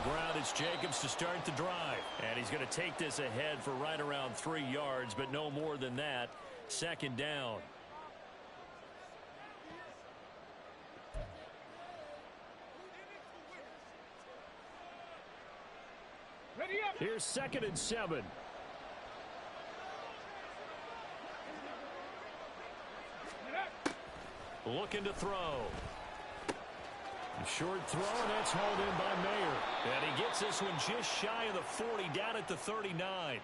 the ground. It's Jacobs to start the drive. And he's going to take this ahead for right around 3 yards, but no more than that. Second down. Here's 2nd and 7. Looking to throw. Short throw, and that's hauled in by Mayer. And he gets this one just shy of the 40, down at the 39.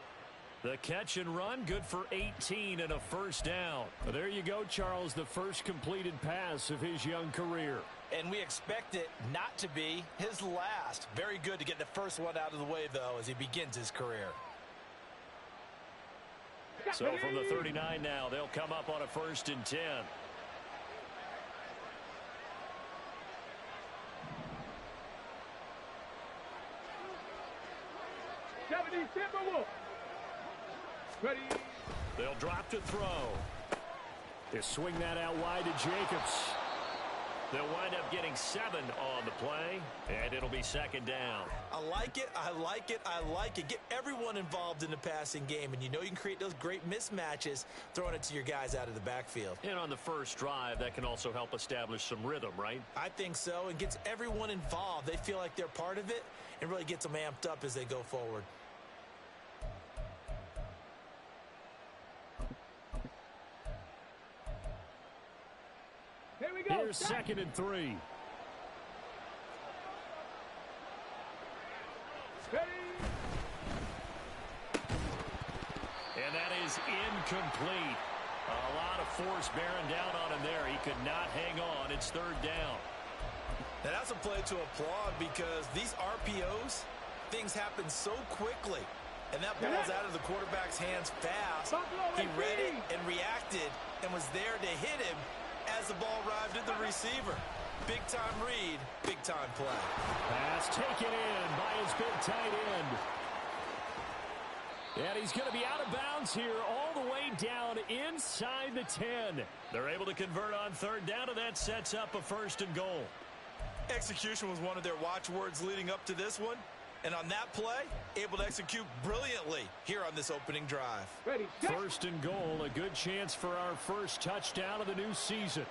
The catch and run, good for 18 and a first down. There you go, Charles, the first completed pass of his young career. And we expect it not to be his last. Very good to get the first one out of the way, though, as he begins his career. So from the 39 now, they'll come up on a 1st and 10. Ready. They'll drop to throw. They swing that out wide to Jacobs. They'll wind up getting 7 on the play, and it'll be 2nd down. I like it, I like it, I like it. Get everyone involved in the passing game, and you know you can create those great mismatches throwing it to your guys out of the backfield. And on the first drive, that can also help establish some rhythm, right? I think so, and gets everyone involved. They feel like they're part of it, and really gets them amped up as they go forward. Here we go. Here's 2nd and 3. Ready. And that is incomplete. A lot of force bearing down on him there. He could not hang on. It's 3rd down. And that's a play to applaud because these RPOs, things happen so quickly. And that ball's out of the quarterback's hands fast. He read it and reacted and was there to hit him as the ball arrived at the receiver. Big-time read, big-time play. Pass taken in by his big tight end. And he's going to be out of bounds here all the way down inside the 10. They're able to convert on 3rd down, and that sets up a 1st and goal. Execution was one of their watchwords leading up to this one. And on that play, able to execute brilliantly here on this opening drive. Ready. 1st and goal, a good chance for our first touchdown of the new season.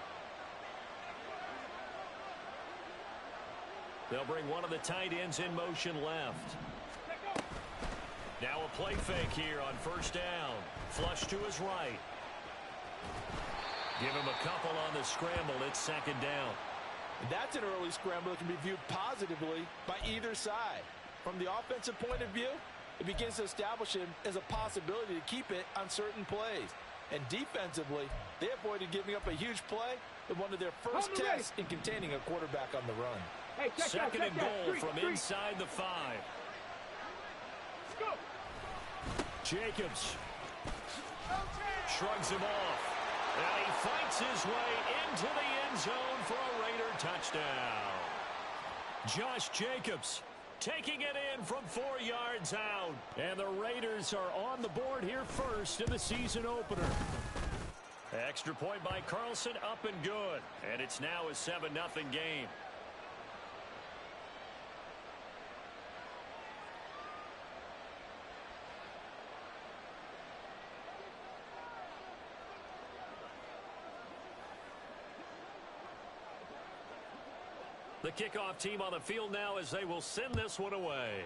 They'll bring one of the tight ends in motion left. Now a play fake here on 1st down. Flush to his right. Give him a couple on the scramble. It's 2nd down. And that's an early scramble that can be viewed positively by either side. From the offensive point of view, it begins to establish him as a possibility to keep it on certain plays. And defensively, they avoided giving up a huge play in one of their first tests in containing a quarterback on the run. Hey, 2nd and goal from inside the 5. Let's go. Jacobs shrugs him off. And he fights his way into the end zone for a Raider touchdown. Josh Jacobs taking it in from 4 yards out. And the Raiders are on the board here first in the season opener. Extra point by Carlson, up and good. And it's now a 7-0 game. The kickoff team on the field now as they will send this one away.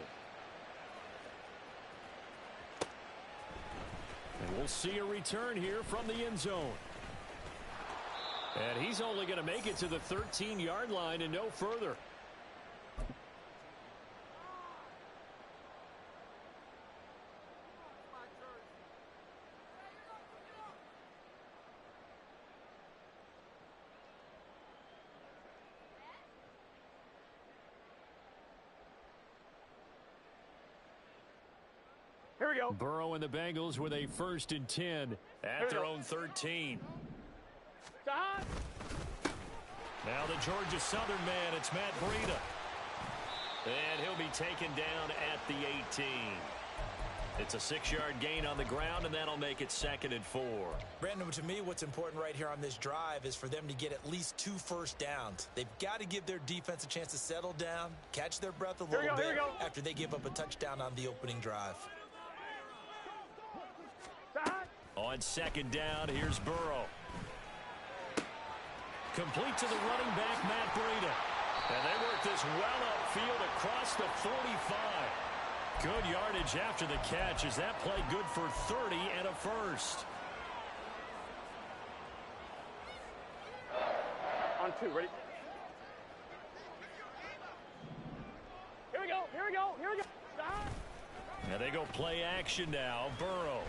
And we'll see a return here from the end zone. And he's only going to make it to the 13-yard line and no further. Here we go. Burrow and the Bengals with a 1st and 10 at their own 13. Stop. Now the Georgia Southern man, it's Matt Breida. And he'll be taken down at the 18. It's a 6-yard gain on the ground, and that'll make it 2nd and 4. Brandon, to me, what's important right here on this drive is for them to get at least 2 first downs. They've got to give their defense a chance to settle down, catch their breath a little bit after they give up a touchdown on the opening drive. On 2nd down, here's Burrow. Complete to the running back, Matt Breida. And they work this well upfield across the 45. Good yardage after the catch. Is that play good for 30 and a first? On 2, ready? Here we go, here we go, here we go. And they go play action now. Burrow.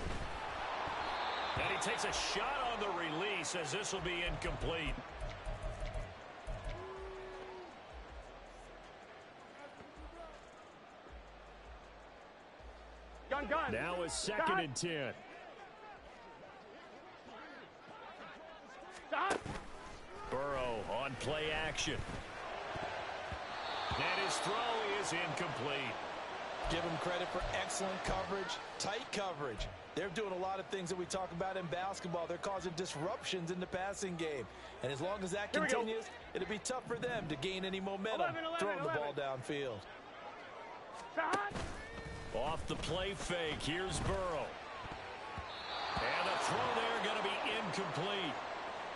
And he takes a shot on the release as this will be incomplete. Gun. Now is 2nd and 10. Burrow on play action. And his throw is incomplete. Give them credit for excellent coverage, tight coverage. They're doing a lot of things that we talk about in basketball. They're causing disruptions in the passing game. And as long as that continues, it'll be tough for them to gain any momentum throwing the ball downfield. Off the play fake, here's Burrow. And the throw there going to be incomplete.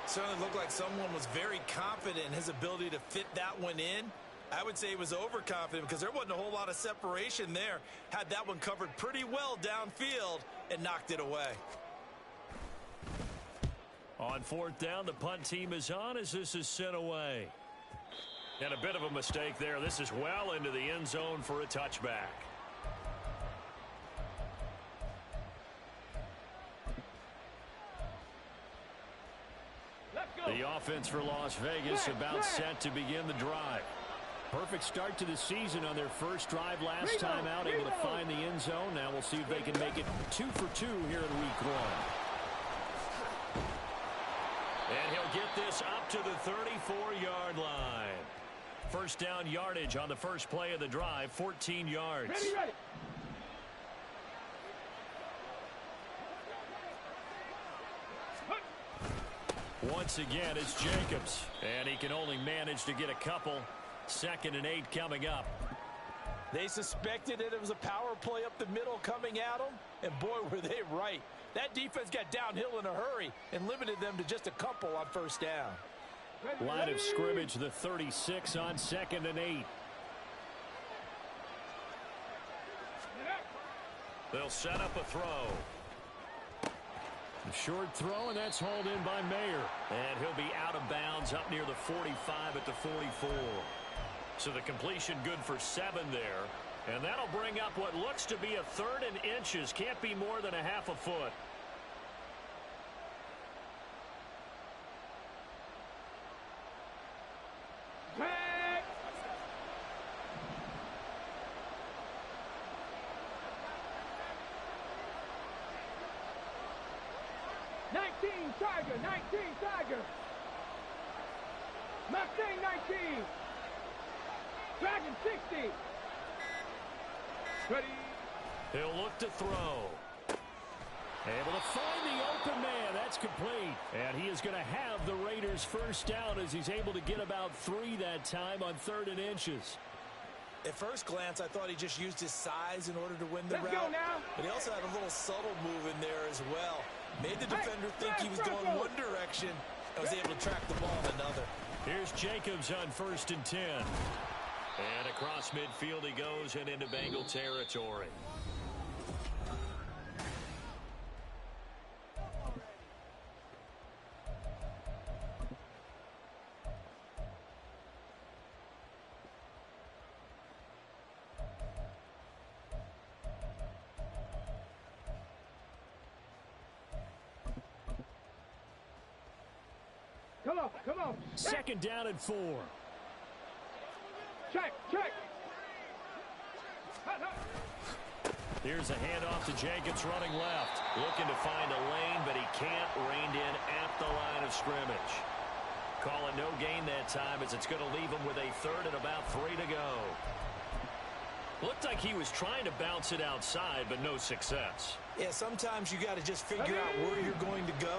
Certainly looked like someone was very confident in his ability to fit that one in. I would say he was overconfident because there wasn't a whole lot of separation there. Had that one covered pretty well downfield and knocked it away. On 4th down, the punt team is on as this is sent away. And a bit of a mistake there. This is well into the end zone for a touchback. The offense for Las Vegas about set to begin the drive. Perfect start to the season on their first drive last time out, able to find the end zone. Now we'll see if they can make it 2 for 2 here in week 1. And he'll get this up to the 34-yard line. First down yardage on the first play of the drive, 14 yards. Ready. Once again, it's Jacobs. And he can only manage to get a couple. 2nd and 8 coming up. They suspected it was a power play up the middle coming at them, and boy, were they right. That defense got downhill in a hurry and limited them to just a couple on first down. Line of scrimmage, the 36 on 2nd and 8. They'll set up a throw. A short throw, and that's hauled in by Mayer. And he'll be out of bounds up near the 45 at the 44. So the completion good for 7 there. And that'll bring up what looks to be a 3rd and inches. Can't be more than a half a foot. Tiger, 19, Tiger. Mustang, 19. Dragon, 60. Ready. He'll look to throw. Able to find the open man. That's complete. And he is going to have the Raiders first down as he's able to get about 3 that time on 3rd and inches. At first glance, I thought he just used his size in order to win the Let's route. go now. But he also had a little subtle move in there as well. Made the defender think he was going one direction and was able to track the ball in another. Here's Jacobs on 1st and 10. And across midfield he goes and into Bengal territory. Come on. 2nd down and 4. Check. Here's a handoff to Jacobs running left. Looking to find a lane, but he can't. Reined in at the line of scrimmage. Calling no gain that time as it's going to leave him with a 3rd and about 3 to go. Looked like he was trying to bounce it outside, but no success. Yeah, sometimes you got to just figure out where you're going to go,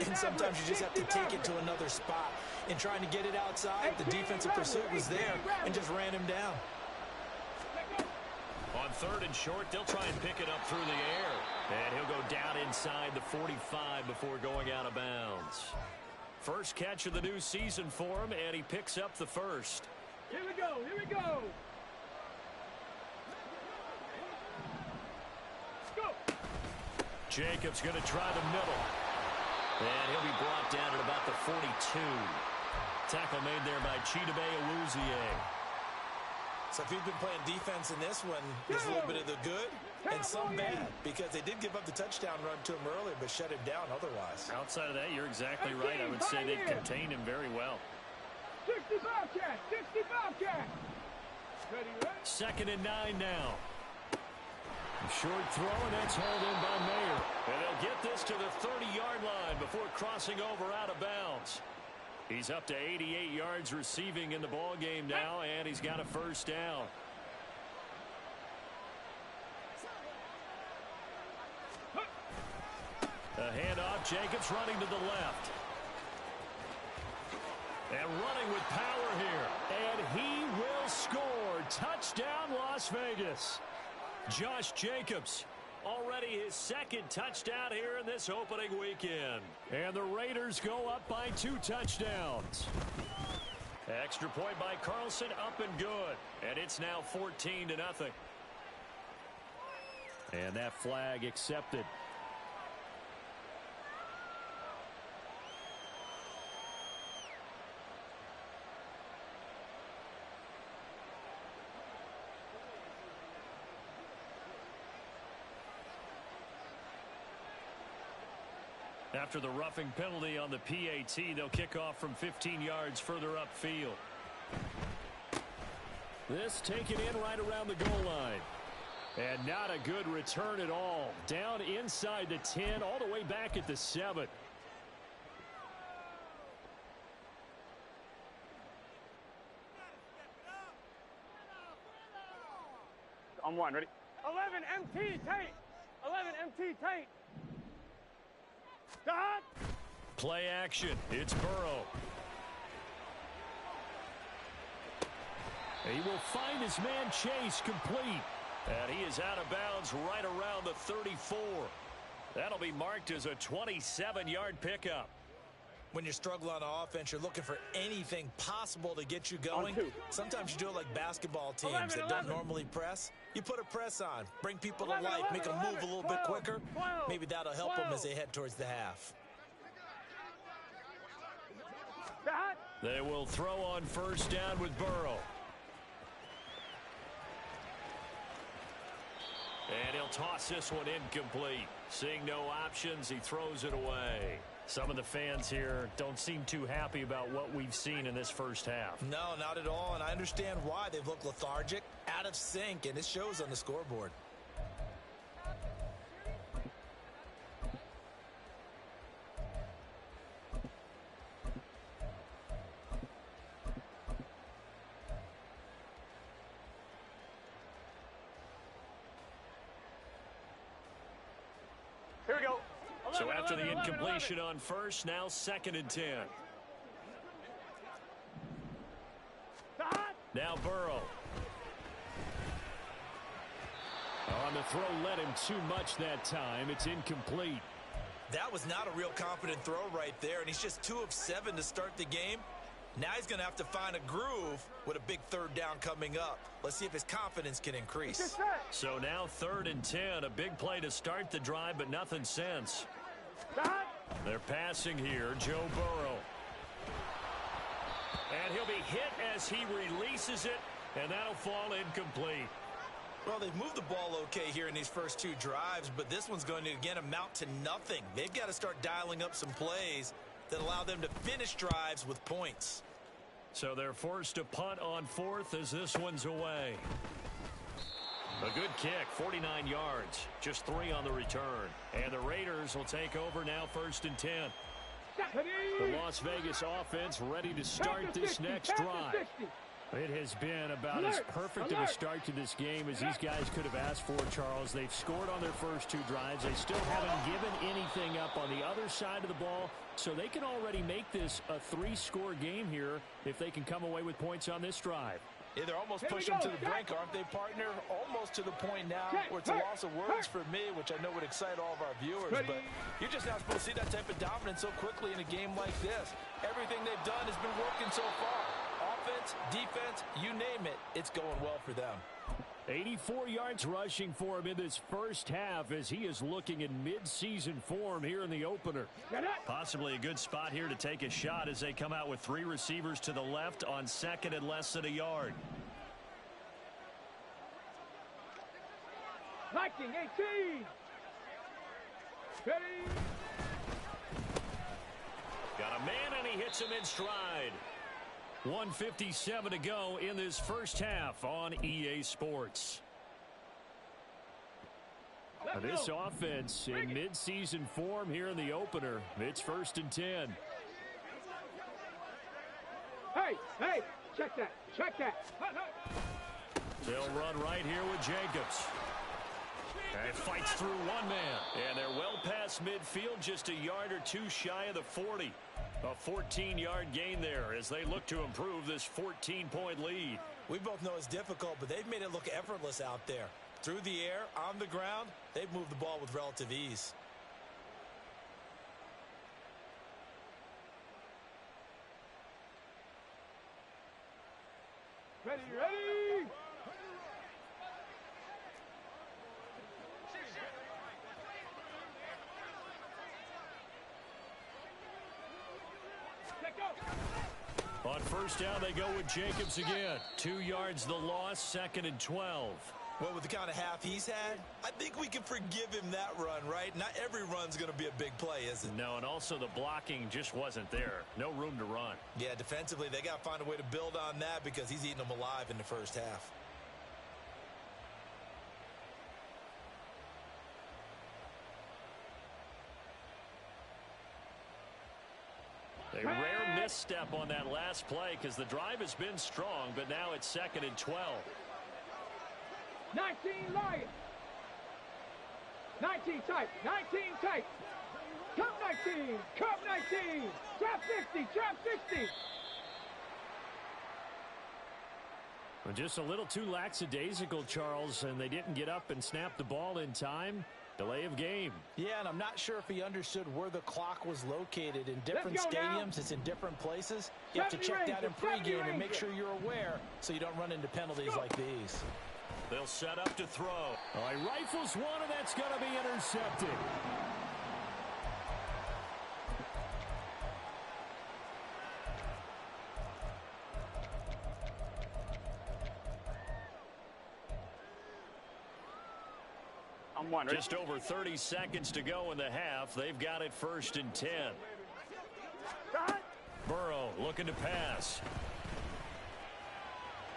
and sometimes you just have to take it to another spot. And trying to get it outside, the defensive pursuit was there and just ran him down. On 3rd and short, they'll try and pick it up through the air. And he'll go down inside the 45 before going out of bounds. First catch of the new season for him, and he picks up the first. Here we go, here we go. Go. Jacobs going to try the middle. And he'll be brought down at about the 42. Tackle made there by Chidobe Awuzie. So if he's been playing defense in this one, there's a little bit of the good and some bad, because they did give up the touchdown run to him earlier, but shut him down otherwise. Outside of that, you're exactly right. I would say they've contained him very well. 60 Bobcat, 60 Bobcat. Ready, ready. 2nd and 9 now. Short throw, and that's hauled in by Mayer. And they'll get this to the 30-yard line before crossing over out of bounds. He's up to 88 yards receiving in the ball game now, and he's got a first down. A handoff, Jacobs running to the left. And running with power here. And he will score. Touchdown, Las Vegas. Josh Jacobs, already his 2nd touchdown here in this opening weekend. And the Raiders go up by 2 touchdowns. Extra point by Carlson, up and good. And it's now 14-0. And that flag accepted. After the roughing penalty on the PAT, they'll kick off from 15 yards further upfield. This taken in right around the goal line. And not a good return at all. Down inside the 10, all the way back at the 7. On 1, ready? 11 MT Tate. 11 MT Tate. Stop. Play action. It's Burrow. He will find his man Chase complete. And he is out of bounds right around the 34. That'll be marked as a 27-yard pickup. When you're struggling on offense, you're looking for anything possible to get you going. Sometimes you do it like basketball teams that don't normally press. You put a press on, bring people to life, make them move a little bit quicker. Maybe that'll help them as they head towards the half. They will throw on first down with Burrow. And he'll toss this one incomplete. Seeing no options, he throws it away. Some of the fans here don't seem too happy about what we've seen in this first half. No, not at all, and I understand why. They've looked lethargic, out of sync, and it shows on the scoreboard. Here we go. So after the incompletion on first, now 2nd and 10. Now Burrow. On the throw, led him too much that time. It's incomplete. That was not a real confident throw right there, and he's just 2 of 7 to start the game. Now he's going to have to find a groove with a big 3rd down coming up. Let's see if his confidence can increase. So now 3rd and 10, a big play to start the drive, but nothing since. They're passing here, Joe Burrow. And he'll be hit as he releases it, and that'll fall incomplete. Well, they've moved the ball okay here in these first 2 drives, but this one's going to, again, amount to nothing. They've got to start dialing up some plays that allow them to finish drives with points. So they're forced to punt on 4th as this one's away. A good kick, 49 yards, just 3 on the return. And the Raiders will take over now 1st and 10. The Las Vegas offense ready to start this next drive. It has been about as perfect of a start to this game as these guys could have asked for, Charles. They've scored on their first two drives. They still haven't given anything up on the other side of the ball, so they can already make this a three-score game here if they can come away with points on this drive. Yeah, they're almost pushing them to the brink, aren't they, partner? Almost to the point now where it's a loss of words for me, which I know would excite all of our viewers. But you're just not supposed to see that type of dominance so quickly in a game like this. Everything they've done has been working so far. Offense, defense, you name it, it's going well for them. 84 yards rushing for him in this first half as he is looking in mid-season form here in the opener. Possibly a good spot here to take a shot as they come out with three receivers to the left on second and less than a yard. Viking 18. Ready. Got a man and he hits him in stride. 1:57 to go in this first half on EA Sports. This offense in mid-season form here in the opener. It's 1st and 10. Hey, check that. They'll run right here with Jacobs. And fights through one man. And they're well past midfield, just a yard or two shy of the 40. A 14-yard gain there as they look to improve this 14-point lead. We both know it's difficult, but they've made it look effortless out there. Through the air, on the ground, they've moved the ball with relative ease. Ready. On first down, they go with Jacobs again. 2 yards the loss, 2nd and 12. Well, with the kind of half he's had, I think we can forgive him that run, right? Not every run's going to be a big play, is it? No, and also the blocking just wasn't there. No room to run. Yeah, defensively, they got to find a way to build on that because he's eating them alive in the first half. A rare misstep on that last play because the drive has been strong, but now it's 2nd and 12. 19 Lions. 19 tight. Cup 19. Trap 60. Well, just a little too lackadaisical, Charles, and they didn't get up and snap the ball in time. Delay of game. Yeah, and I'm not sure if he understood where the clock was located. In different stadiums, it's in different places. You have to check that in pregame and make sure you're aware so you don't run into penalties like these. They'll set up to throw. Oh, he rifles one, and that's going to be intercepted. Just over 30 seconds to go in the half. They've got it 1st and 10. Burrow looking to pass.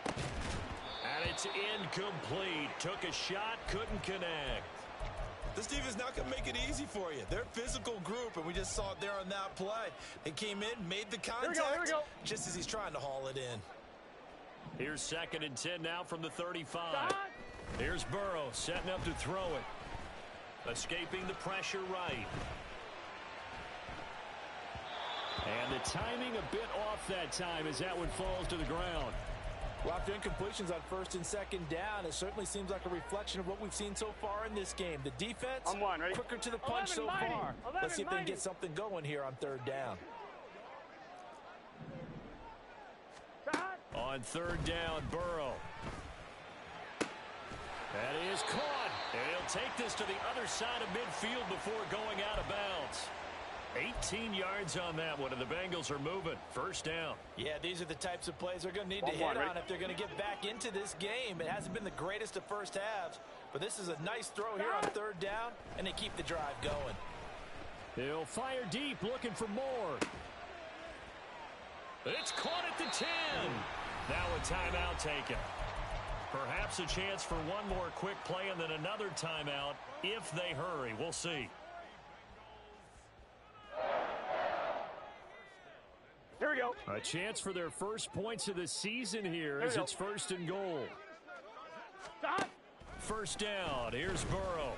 And it's incomplete. Took a shot, couldn't connect. This defense not going to make it easy for you. They're a physical group, and we just saw it there on that play. They came in, made the contact, here we go. Just as he's trying to haul it in. Here's 2nd and 10 now from the 35. Here's Burrow setting up to throw it. Escaping the pressure right. And the timing a bit off that time as that one falls to the ground. Well, after incompletions on 1st and 2nd down, it certainly seems like a reflection of what we've seen so far in this game. The defense, quicker to the punch so far. Let's see if they can get something going here on 3rd down. On 3rd down, Burrow. That is caught. And he'll take this to the other side of midfield before going out of bounds. 18 yards on that one, and the Bengals are moving. 1st down. Yeah, these are the types of plays they're going to need to hit on if they're going to get back into this game. It hasn't been the greatest of first halves, but this is a nice throw here on 3rd down, and they keep the drive going. He'll fire deep, looking for more. It's caught at the 10. Now a timeout taken. Perhaps a chance for one more quick play and then another timeout if they hurry. We'll see. Here we go. A chance for their first points of the season here as it's 1st and goal. Stop. First down. Here's Burrow.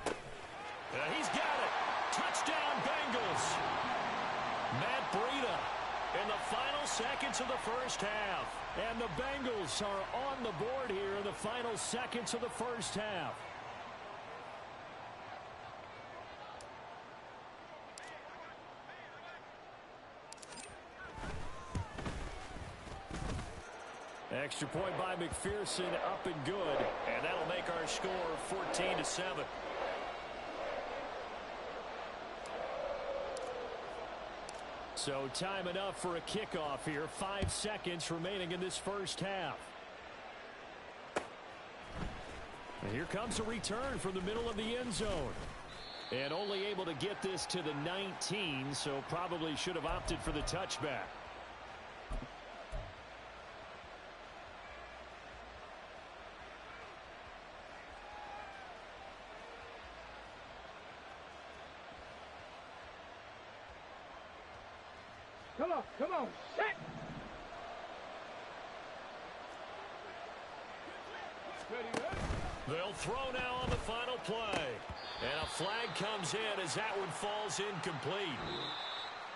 He's got it. Touchdown, Bengals. Matt Breida in the final seconds of the first half. And the Bengals are on the board here in the final seconds of the first half. Extra point by McPherson, up and good. And that'll make our score 14-7. So time enough for a kickoff here. 5 seconds remaining in this first half. And here comes a return from the middle of the end zone. And only able to get this to the 19, so probably should have opted for the touchback. Come on, set. They'll throw now on the final play. And a flag comes in as that one falls incomplete.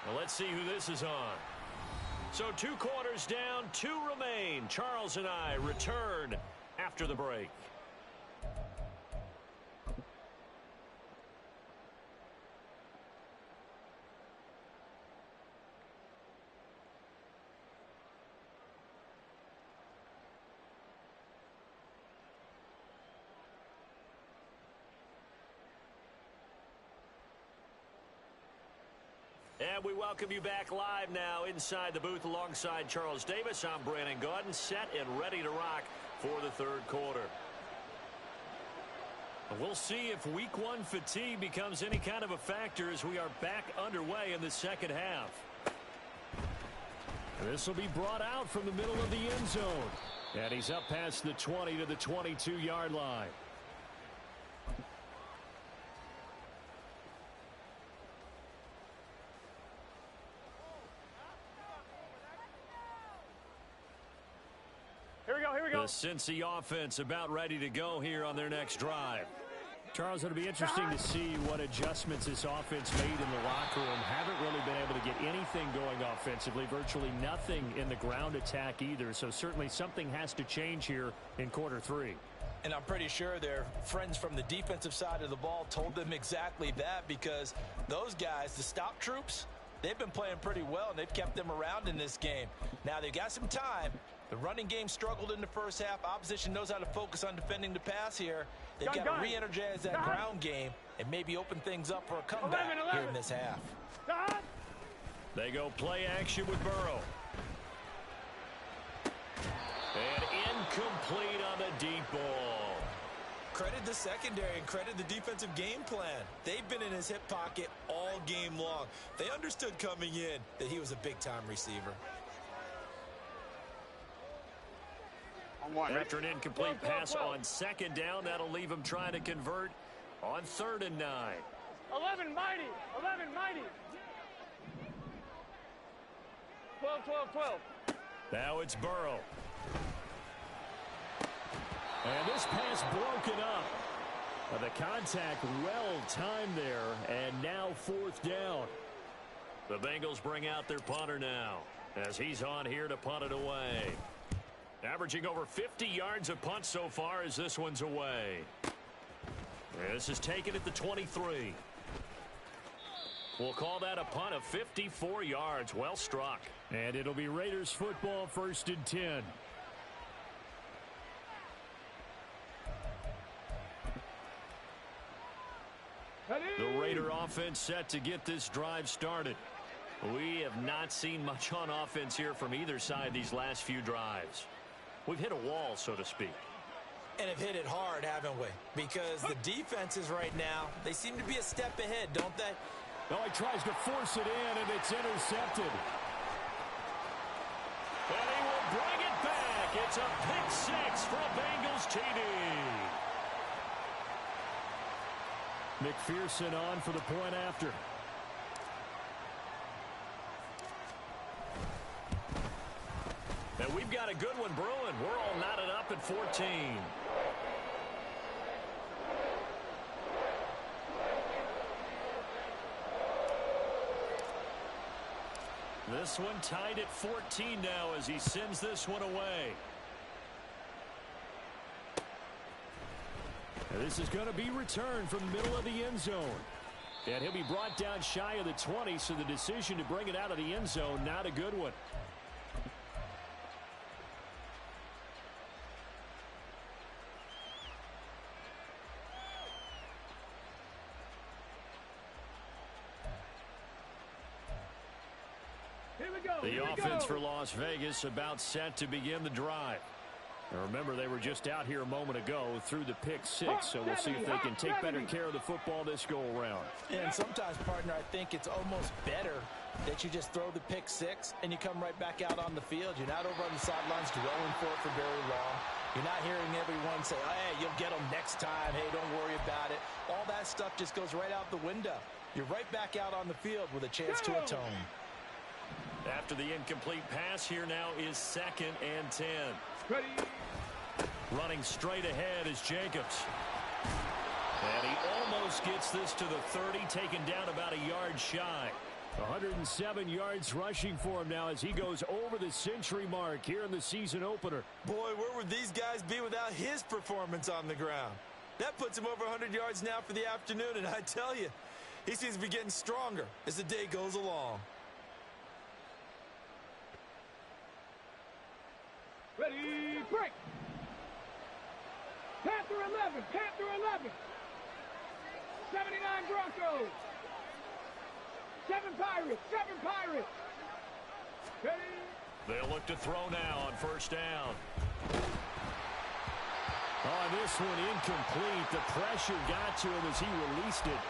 Well, let's see who this is on. So 2 quarters down, 2 remain. Charles and I return after the break. And we welcome you back live now inside the booth alongside Charles Davis. I'm Brandon Gaudin, set and ready to rock for the 3rd quarter. We'll see if week 1 fatigue becomes any kind of a factor as we are back underway in the 2nd half. This will be brought out from the middle of the end zone. And he's up past the 20 to the 22-yard line. The Cincy offense about ready to go here on their next drive. Charles, it'll be interesting to see what adjustments this offense made in the locker room. Haven't really been able to get anything going offensively, virtually nothing in the ground attack either. So certainly something has to change here in quarter 3. And I'm pretty sure their friends from the defensive side of the ball told them exactly that, because those guys, the stop troops, they've been playing pretty well, and they've kept them around in this game. Now, they've got some time. The running game struggled in the first half. Opposition knows how to focus on defending the pass here. They've got to re-energize that ground game and maybe open things up for a comeback here in this half. They go play action with Burrow. And incomplete on the deep ball. Credit the secondary and credit the defensive game plan. They've been in his hip pocket all game long. They understood coming in that he was a big-time receiver. After an incomplete pass on 2nd down, that'll leave him trying to convert on 3rd and 9. 11 mighty. 11 mighty. 12. Now it's Burrow. And this pass broken up. The contact well timed there, and now 4th down. The Bengals bring out their punter now as he's on here to punt it away. Averaging over 50 yards a punt so far as this one's away. This is taken at the 23. We'll call that a punt of 54 yards. Well struck. And it'll be Raiders football, 1st and 10. The Raider offense set to get this drive started. We have not seen much on offense here from either side these last few drives. We've hit a wall, so to speak. And have hit it hard, haven't we? Because the defenses right now, they seem to be a step ahead, don't they? No, he tries to force it in, and it's intercepted. And he will bring it back. It's a pick 6 for a Bengals TD. McPherson on for the point after. got a good one brewing. We're all knotted up at 14. This one tied at 14 now as he sends this one away. And this is going to be returned from the middle of the end zone. And he'll be brought down shy of the 20, so the decision to bring it out of the end zone, not a good one. The offense for Las Vegas about set to begin the drive. And remember, they were just out here a moment ago through the pick six, so we'll see if they can take better care of the football this go around. And sometimes, partner, I think it's almost better that you just throw the pick six and you come right back out on the field. You're not over on the sidelines dwelling for it for very long. You're not hearing everyone say, hey, you'll get them next time. Hey, don't worry about it. All that stuff just goes right out the window. You're right back out on the field with a chance to atone. After the incomplete pass, here now is 2nd and 10. Ready. Running straight ahead is Jacobs. And he almost gets this to the 30, taken down about a yard shy. 107 yards rushing for him now as he goes over the century mark here in the season opener. Boy, where would these guys be without his performance on the ground? That puts him over 100 yards now for the afternoon, and I tell you, he seems to be getting stronger as the day goes along. Ready, break. Panther 11, Panther 11. 79 Broncos. 7 Pirates, 7 Pirates. Ready. They'll look to throw now on first down. Oh, this one incomplete. The pressure got to him as he released it.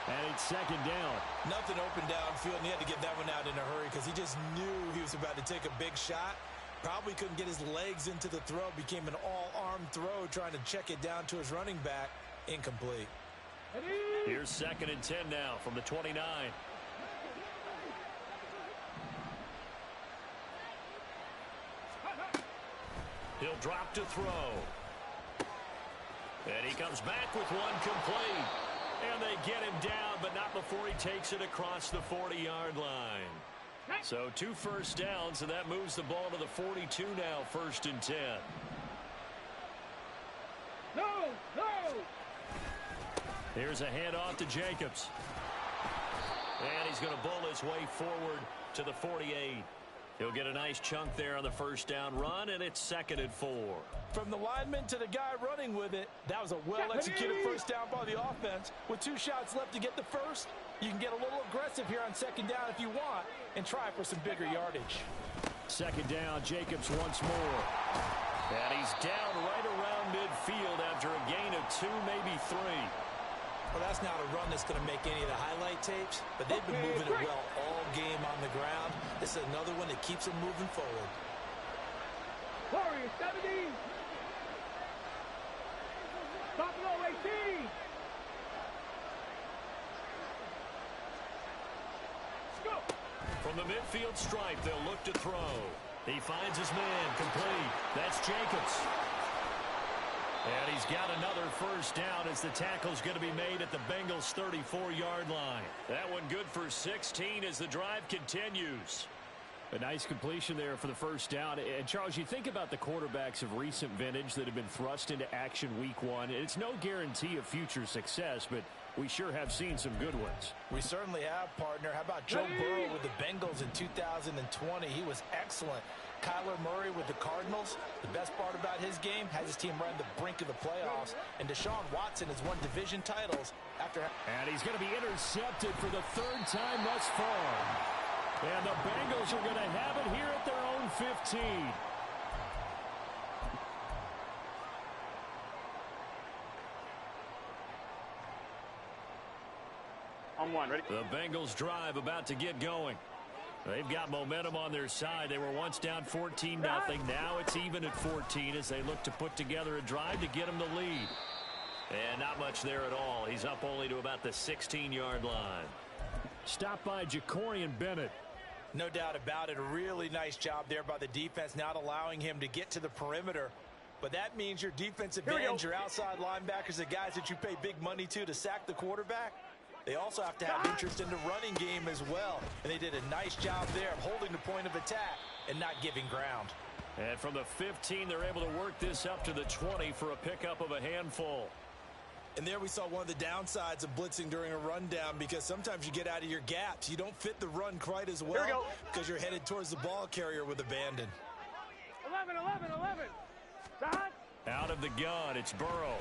And it's 2nd down. Nothing open downfield, and he had to get that one out in a hurry because he just knew he was about to take a big shot. Probably couldn't get his legs into the throw. Became an all-arm throw trying to check it down to his running back. Incomplete. Here's 2nd and 10 now from the 29. He'll drop to throw. And he comes back with one complete. And they get him down, but not before he takes it across the 40-yard line. So 2 first downs, and that moves the ball to the 42 now, 1st and 10. No, no. Here's a handoff to Jacobs. And he's going to bull his way forward to the 48. He'll get a nice chunk there on the first down run, and it's 2nd and 4. From the lineman to the guy running with it, that was a well-executed first down by the offense. With 2 shots left to get the first, you can get a little aggressive here on 2nd down if you want and try for some bigger yardage. 2nd down, Jacobs once more. And he's down right around midfield after a gain of 2, maybe 3. Well, that's not a run that's going to make any of the highlight tapes, but they've been moving it well all game on the ground. This is another one that keeps them moving forward. Warriors 70. Buffalo 18. Go. From the midfield stripe, they'll look to throw. He finds his man, complete. That's Jacobs. And he's got another first down as the tackle's going to be made at the Bengals' 34-yard line. That one good for 16 as the drive continues. A nice completion there for the first down. And, Charles, you think about the quarterbacks of recent vintage that have been thrust into action week 1. It's no guarantee of future success, but we sure have seen some good ones. We certainly have, partner. How about Joe Burrow with the Bengals in 2020? He was excellent. Kyler Murray with the Cardinals. The best part about his game, has his team right on the brink of the playoffs. And Deshaun Watson has won division titles after... And he's going to be intercepted for the 3rd time thus far. And the Bengals are going to have it here at their own 15. On 1, ready? The Bengals drive about to get going. They've got momentum on their side. They were once down 14-0. Now it's even at 14 as they look to put together a drive to get them the lead. And not much there at all. He's up only to about the 16-yard line. Stopped by Jacorian Bennett. No doubt about it. A really nice job there by the defense, not allowing him to get to the perimeter. But that means your defensive ends, your outside linebackers, the guys that you pay big money to sack the quarterback, they also have to have interest in the running game as well. And they did a nice job there of holding the point of attack and not giving ground. And from the 15, they're able to work this up to the 20 for a pickup of a handful. And there we saw one of the downsides of blitzing during a rundown, because sometimes you get out of your gaps. You don't fit the run quite as well because you're headed towards the ball carrier with abandon. 11, 11, 11. Out of the gun, it's Burrow.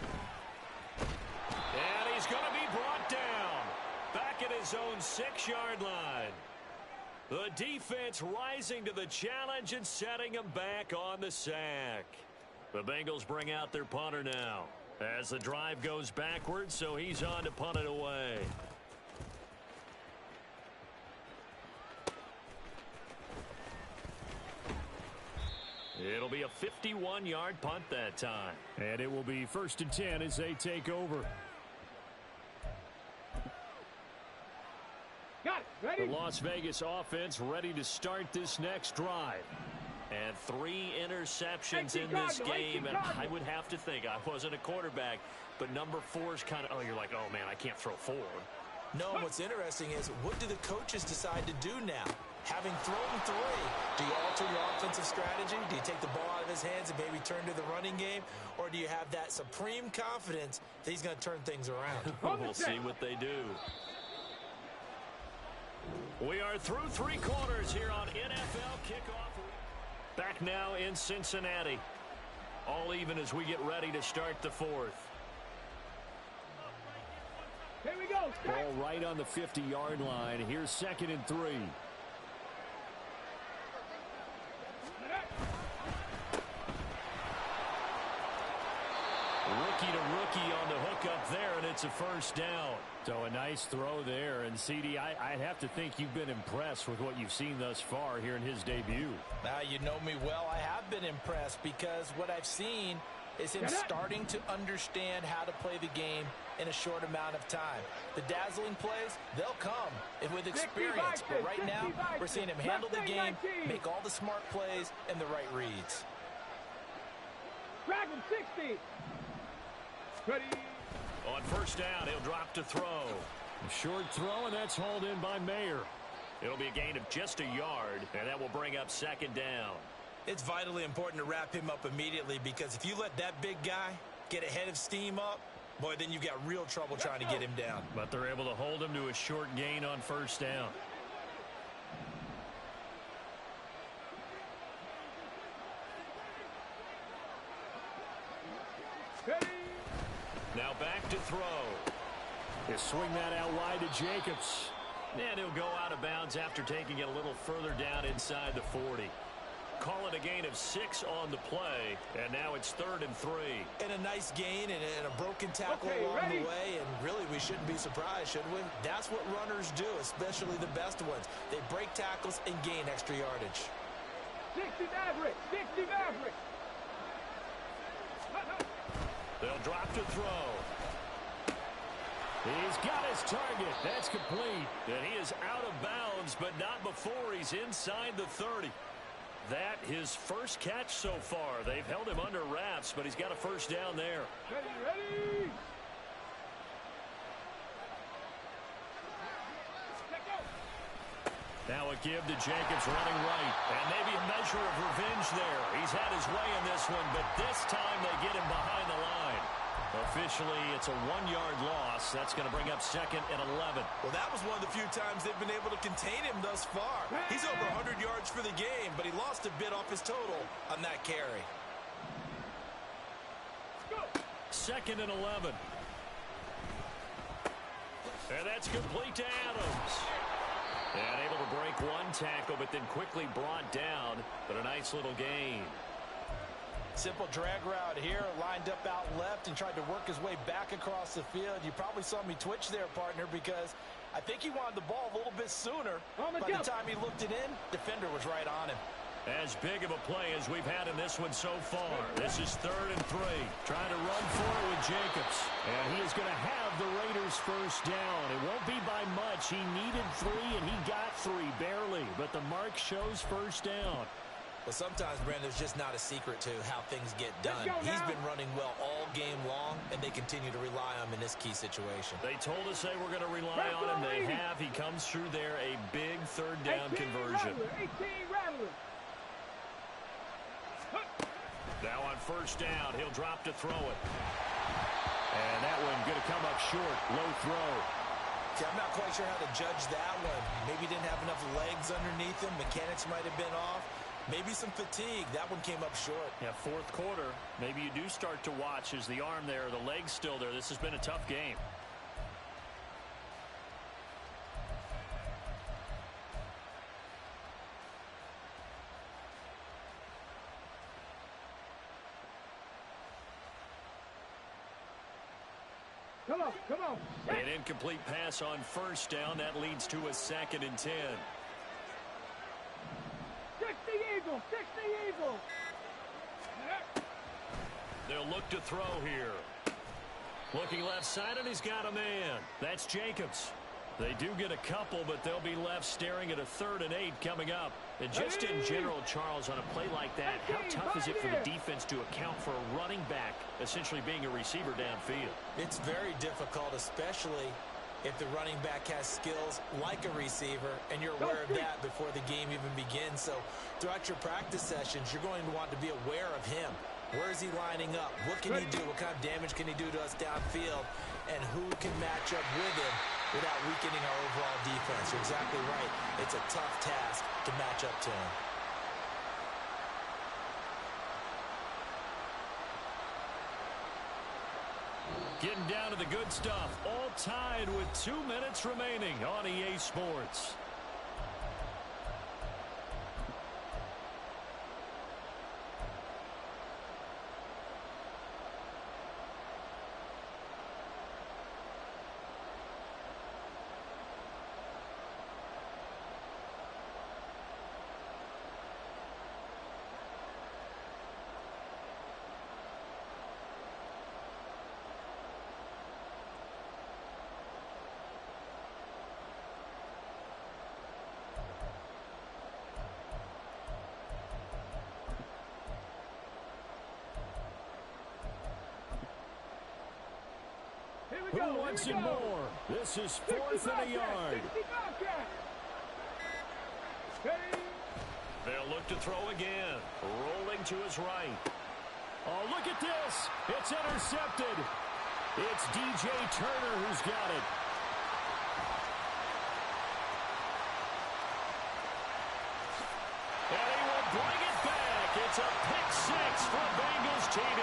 And he's going to be brought down back at his own 6-yard line. The defense rising to the challenge and setting him back on the sack. The Bengals bring out their punter now as the drive goes backwards, so he's on to punt it away. It'll be a 51-yard punt that time. And it will be 1st and 10 as they take over. Got it. Ready? The Las Vegas offense ready to start this next drive. And 3 interceptions in this game. And I would have to think, I wasn't a quarterback, but number 4 is kind of, oh, you're like, oh, man, I can't throw 4. No, what's interesting is, what do the coaches decide to do now? Having thrown 3, do you alter your offensive strategy? Do you take the ball out of his hands and maybe turn to the running game? Or do you have that supreme confidence that he's going to turn things around? We'll see what they do. We are through 3 quarters here on NFL Kickoff. Back now in Cincinnati. All even as we get ready to start the 4th. Here we go. Ball right on the 50-yard line. Here's 2nd and 3. Rookie to rookie on the hook up there, and it's a 1st down. So a nice throw there. And, CD, I'd have to think you've been impressed with what you've seen thus far here in his debut. You know me well. I have been impressed because what I've seen is him starting to understand how to play the game in a short amount of time. The dazzling plays, they'll come with experience. But right now, we're seeing him handle the game, make all the smart plays, and the right reads. Dragon 60. Ready. On 1st down, he'll drop to throw. A short throw, and that's hauled in by Mayer. It'll be a gain of just a yard, and that will bring up 2nd down. It's vitally important to wrap him up immediately, because if you let that big guy get ahead of steam up, boy, then you've got real trouble trying to get him down. But they're able to hold him to a short gain on 1st down. Ready. Now back to throw. He'll swing that out wide to Jacobs. And he'll go out of bounds after taking it a little further down inside the 40. Call it a gain of 6 on the play, and now it's 3rd and 3. And a nice gain and a broken tackle along the way, and really we shouldn't be surprised, should we? That's what runners do, especially the best ones. They break tackles and gain extra yardage. 60 Maverick. 60 Maverick. They'll drop to throw. He's got his target. That's complete. And he is out of bounds, but not before he's inside the 30. That his first catch so far. They've held him under wraps, but he's got a 1st down there. Ready. Now a give to Jacobs running right. And maybe a measure of revenge there. He's had his way in this one, but this time they get him behind the line. Officially, it's a 1-yard loss. That's going to bring up 2nd and 11. Well, that was one of the few times they've been able to contain him thus far. He's over 100 yards for the game, but he lost a bit off his total on that carry. 2nd and 11. And that's complete to Adams. And able to break one tackle, but then quickly brought down. But a nice little gain. Simple drag route here, lined up out left and tried to work his way back across the field. You probably saw me twitch there, partner, because I think he wanted the ball a little bit sooner. By the time he looked it in, defender was right on him. As big of a play as we've had in this one so far. This is 3rd and 3. Trying to run for it with Jacobs. And he is going to have the Raiders first down. It won't be by much. He needed 3, and he got 3, barely. But the mark shows first down. Well, sometimes, Brandon, there's just not a secret to how things get done. He's been running well all game long, and they continue to rely on him in this key situation. They told us they were going to rely on him. They have. He comes through there, a big third down conversion. 18 Rattler. Now on first down, he'll drop to throw it. And that one going to come up short. Low throw. See, I'm not quite sure how to judge that one. Maybe didn't have enough legs underneath him. Mechanics might have been off. Maybe some fatigue. That one came up short. Yeah, fourth quarter. Maybe you do start to watch. Is the arm there, the leg's still there? This has been a tough game. Come on. An incomplete pass on first down. That leads to a 2nd and 10. 60 Eagles. They'll look to throw here. Looking left side, and he's got a man. That's Jacobs. They do get a couple, but they'll be left staring at a 3rd and 8 coming up. And just in general, Charles, on a play like that, how tough is it for the defense to account for a running back essentially being a receiver downfield? It's very difficult, especially if the running back has skills like a receiver, and you're aware of that before the game even begins. So throughout your practice sessions, you're going to want to be aware of him. Where is he lining up? What can he do? What kind of damage can he do to us downfield? And who can match up with him without weakening our overall defense? You're exactly right. It's a tough task to match up to him. Getting down to the good stuff. All tied with 2 minutes remaining on EA Sports. Who wants it more? This is 4th and a yard. They'll look to throw again. Rolling to his right. Oh, look at this. It's intercepted. It's DJ Turner who's got it. And he will bring it back. It's a pick 6 for Bengals TD.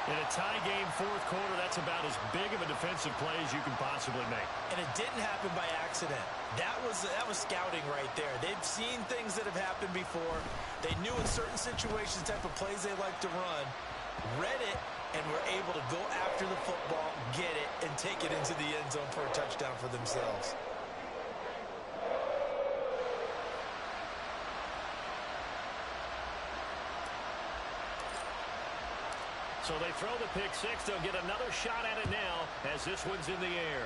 In a tie game, fourth quarter, that's about as big of a defensive play as you can possibly make. And it didn't happen by accident. That was scouting right there. They've seen things that have happened before. They knew in certain situations the type of plays they like to run, read it, and were able to go after the football, get it, and take it into the end zone for a touchdown for themselves. So they throw the pick 6. They'll get another shot at it now as this one's in the air.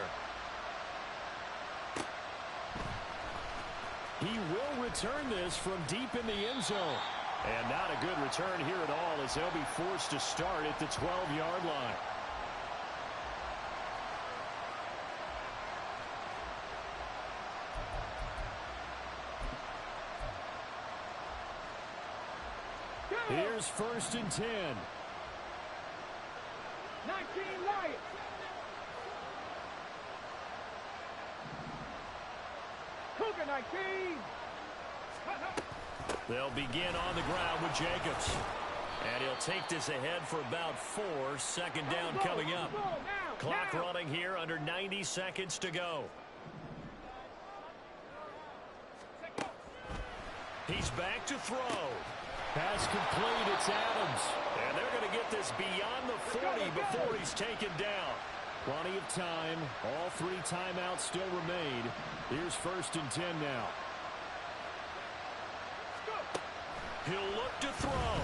He will return this from deep in the end zone. And not a good return here at all as they'll be forced to start at the 12-yard line. Here's 1st and 10. 19 Lions. Cougar 19. They'll begin on the ground with Jacobs. And he'll take this ahead for about 4. 2nd down coming up. Clock running here under 90 seconds to go. He's back to throw. Pass complete. It's Adams. And they're going to get this beyond the 40 before he's taken down. Plenty of time. All 3 timeouts still remain. Here's 1st and 10 now. He'll look to throw.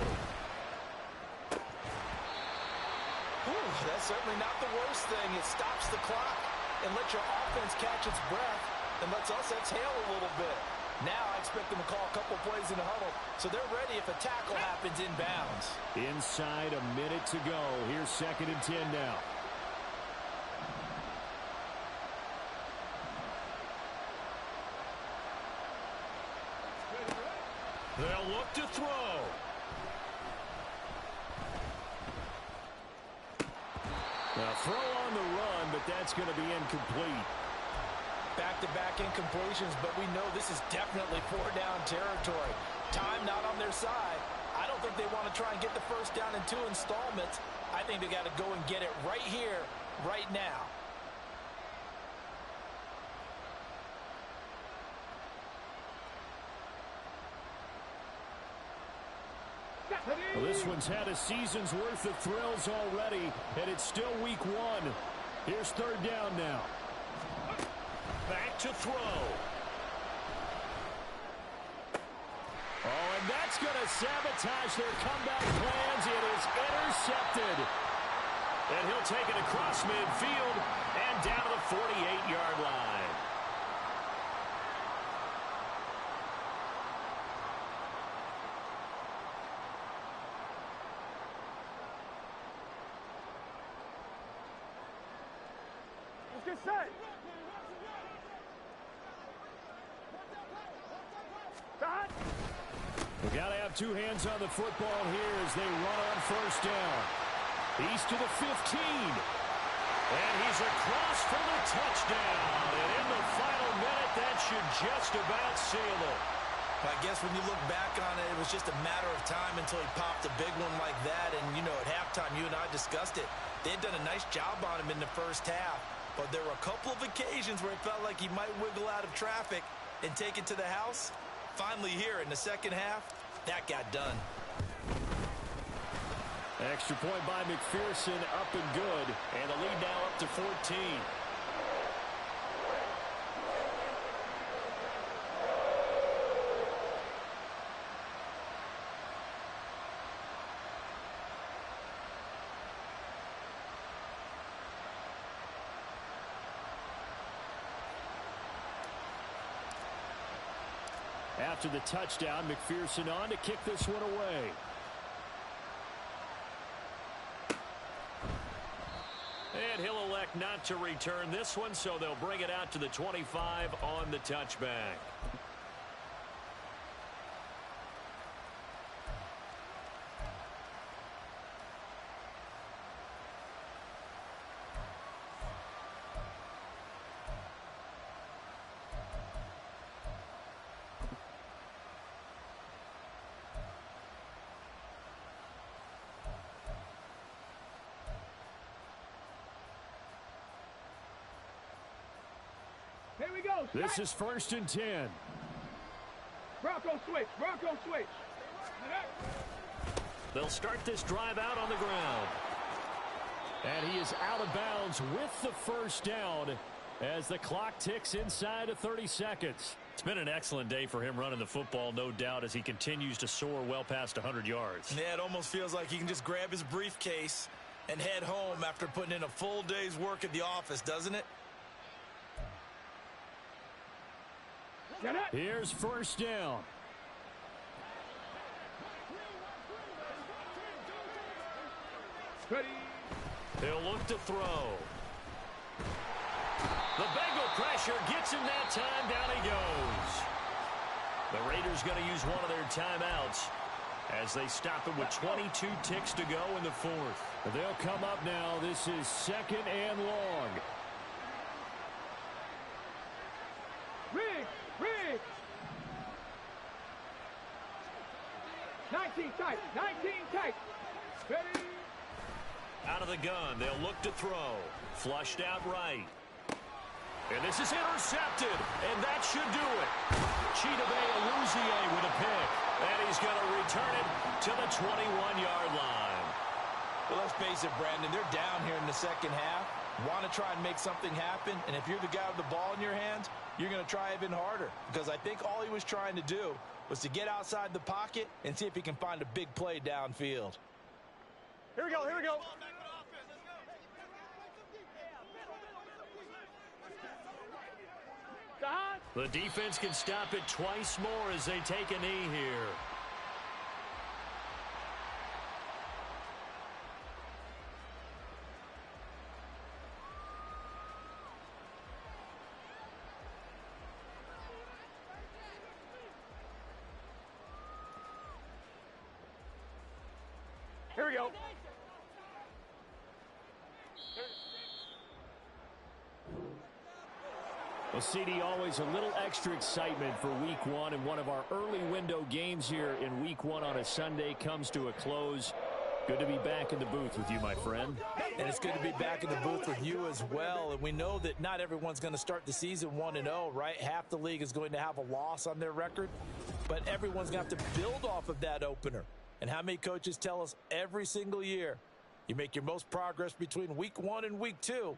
Ooh, that's certainly not the worst thing. It stops the clock and lets your offense catch its breath and lets us exhale a little bit. Now I expect them to call a couple plays in the huddle, so they're ready if a tackle happens inbounds. Inside a minute to go. Here's 2nd and 10 now. They'll look to throw. Now throw on the run, but that's going to be incomplete. Back-to-back incompletions, but we know this is definitely 4-down territory. Time not on their side. I don't think they want to try and get the first down in 2 installments. I think they got to go and get it right here, right now. Well, this one's had a season's worth of thrills already, and it's still week 1. Here's 3rd down now. Back to throw. Oh, and that's going to sabotage their comeback plans. It is intercepted. And he'll take it across midfield and down to the 48-yard line. Let's get set. We've got to have 2 hands on the football here as they run on 1st down. He's to the 15. And he's across for the touchdown. And in the final minute, that should just about seal it. I guess when you look back on it, it was just a matter of time until he popped a big one like that. And, you know, at halftime, you and I discussed it. They had done a nice job on him in the first half. But there were a couple of occasions where it felt like he might wiggle out of traffic and take it to the house. Finally here in the second half, that got done. Extra point by McPherson, up and good. And the lead now up to 14. After the touchdown, McPherson on to kick this one away. And he'll elect not to return this one, so they'll bring it out to the 25 on the touchback. Here we go. This is 1st and 10. Bronco switch. Bronco switch. They'll start this drive out on the ground. And he is out of bounds with the 1st down as the clock ticks inside of 30 seconds. It's been an excellent day for him running the football, no doubt, as he continues to soar well past 100 yards. Yeah, it almost feels like he can just grab his briefcase and head home after putting in a full day's work at the office, doesn't it? Here's 1st down. Ready. He'll look to throw. The Bengal pressure gets him that time. Down he goes. The Raiders going to use one of their timeouts as they stop him with 22 ticks to go in the 4th. They'll come up now. This is 2nd and long. Riggs. 19 tight. 19 tight. Ready. Out of the gun. They'll look to throw. Flushed out right. And this is intercepted. And that should do it. Chidobe Awuzie with a pick. And he's going to return it to the 21-yard line. Well, let's face it, Brandon. They're down here in the second half. Want to try and make something happen. And if you're the guy with the ball in your hands, you're going to try even harder. Because I think all he was trying to do was to get outside the pocket and see if he can find a big play downfield. Here we go. The defense can stop it twice more as they take a knee here. Here we go. Well, CD, always a little extra excitement for Week 1, and one of our early window games here in Week 1 on a Sunday comes to a close. Good to be back in the booth with you, my friend. And it's good to be back in the booth with you as well. And we know that not everyone's going to start the season 1-0, right? Half the league is going to have a loss on their record, but everyone's going to have to build off of that opener. And how many coaches tell us every single year, you make your most progress between Week 1 and Week 2,